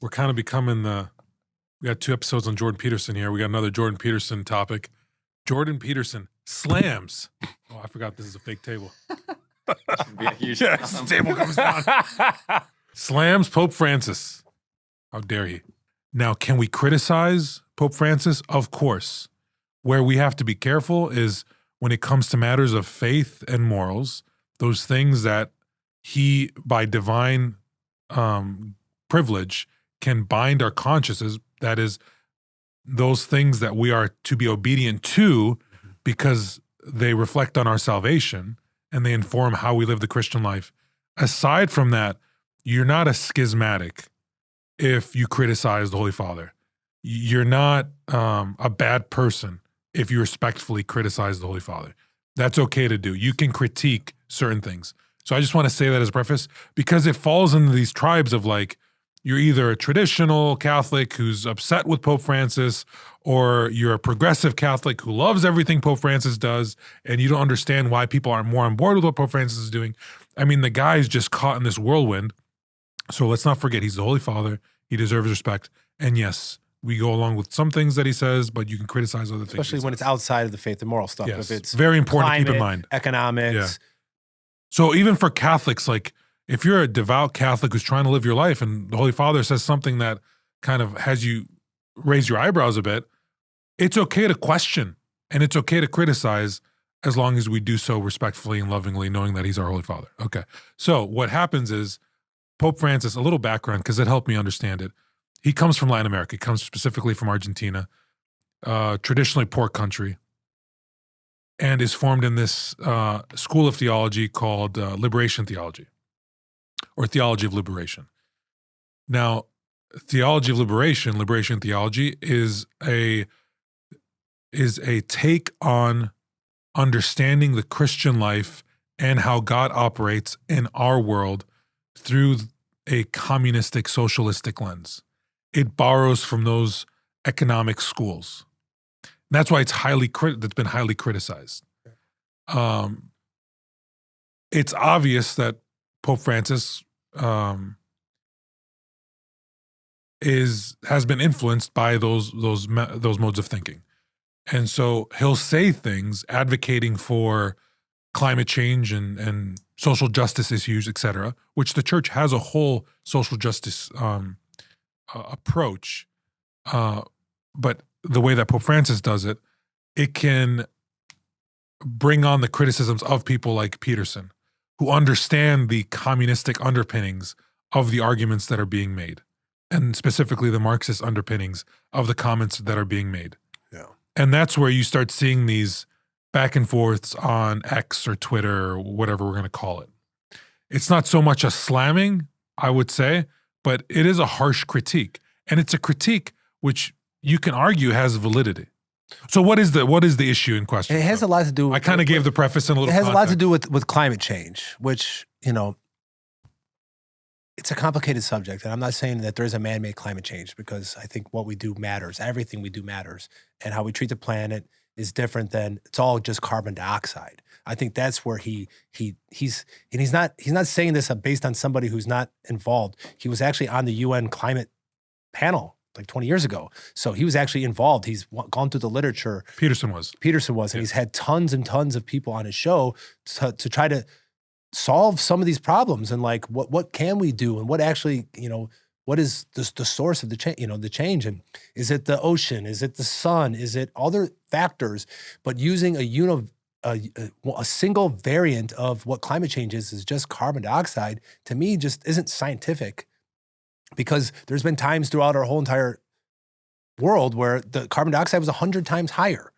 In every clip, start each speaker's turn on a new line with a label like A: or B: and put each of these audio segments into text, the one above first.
A: we're kind of becoming we got 2 episodes on Jordan Peterson here. We got another Jordan Peterson topic. Jordan Peterson slams. Oh, I forgot this is a fake table.
B: Be a huge
A: Yes, the table comes down. Slams Pope Francis. How dare he? Now, can we criticize Pope Francis? Of course. Where we have to be careful is when it comes to matters of faith and morals, those things that he, by divine privilege, can bind our consciences. That is, those things that we are to be obedient to because they reflect on our salvation and they inform how we live the Christian life. Aside from that, you're not a schismatic if you criticize the Holy Father. You're not a bad person if you respectfully criticize the Holy Father. That's okay to do. You can critique certain things. So I just want to say that as a preface because it falls into these tribes of like, you're either a traditional Catholic who's upset with Pope Francis, or you're a progressive Catholic who loves everything Pope Francis does, and you don't understand why people aren't more on board with what Pope Francis is doing. I mean, the guy's just caught in this whirlwind. So let's not forget, he's the Holy Father. He deserves respect. And yes, we go along with some things that he says, but you can criticize other things.
C: Especially when it's outside of the faith and moral stuff.
A: Yes,
C: If it's
A: very important
C: climate,
A: to keep in mind.
C: Economics.
A: Yeah. So even for Catholics, like if you're a devout Catholic who's trying to live your life and the Holy Father says something that kind of has you raise your eyebrows a bit, it's okay to question and it's okay to criticize as long as we do so respectfully and lovingly, knowing that he's our Holy Father. Okay. So what happens is Pope Francis, a little background because it helped me understand it. He comes from Latin America. He comes specifically from Argentina, traditionally poor country, and is formed in this school of theology called liberation theology, or theology of liberation. Now, theology of liberation theology is a take on understanding the Christian life and how God operates in our world through a communistic, socialistic lens. It borrows from those economic schools. And that's why it's that's been highly criticized. It's obvious that Pope Francis has been influenced by those modes of thinking, and so he'll say things advocating for climate change and social justice issues, etc., which the church has a whole social justice approach, but the way that Pope Francis does it, it can bring on the criticisms of people like Peterson, who understand the communistic underpinnings of the arguments that are being made, and specifically the Marxist underpinnings of the comments that are being made.
C: Yeah.
A: And that's where you start seeing these back and forths on X or Twitter or whatever we're going to call it. It's not so much a slamming, I would say, but it is a harsh critique. And it's a critique which you can argue has validity. So what is the issue in question?
C: It has a lot to do with...
A: I kind of gave the preface in a little
C: It has
A: context.
C: a lot to do with climate change, which, it's a complicated subject. And I'm not saying that there is a man-made climate change, because I think what we do matters. Everything we do matters. And how we treat the planet is different than it's all just carbon dioxide. I think that's where he's not saying this based on somebody who's not involved. He was actually on the UN climate panel like 20 years ago. So he was actually involved. He's gone through the literature.
A: Peterson was.
C: And he's had tons and tons of people on his show to try to solve some of these problems, and like what can we do, and what actually, what is the source of the change, the change, and is it the ocean, is it the sun, is it other factors? But using a single variant of what climate change is just carbon dioxide, to me just isn't scientific, because there's been times throughout our whole entire world where the carbon dioxide was 100 times higher.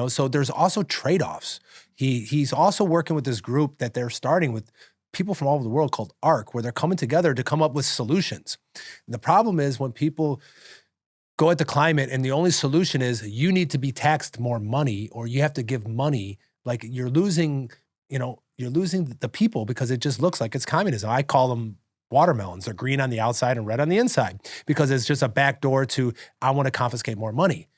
C: So there's also trade-offs. He's also working with this group that they're starting with people from all over the world called ARC, where they're coming together to come up with solutions. And the problem is when people go at the climate and the only solution is you need to be taxed more money, or you have to give money, like you're losing the people, because it just looks like it's communism. I call them watermelons. They're green on the outside and red on the inside, because it's just a backdoor to, I want to confiscate more money.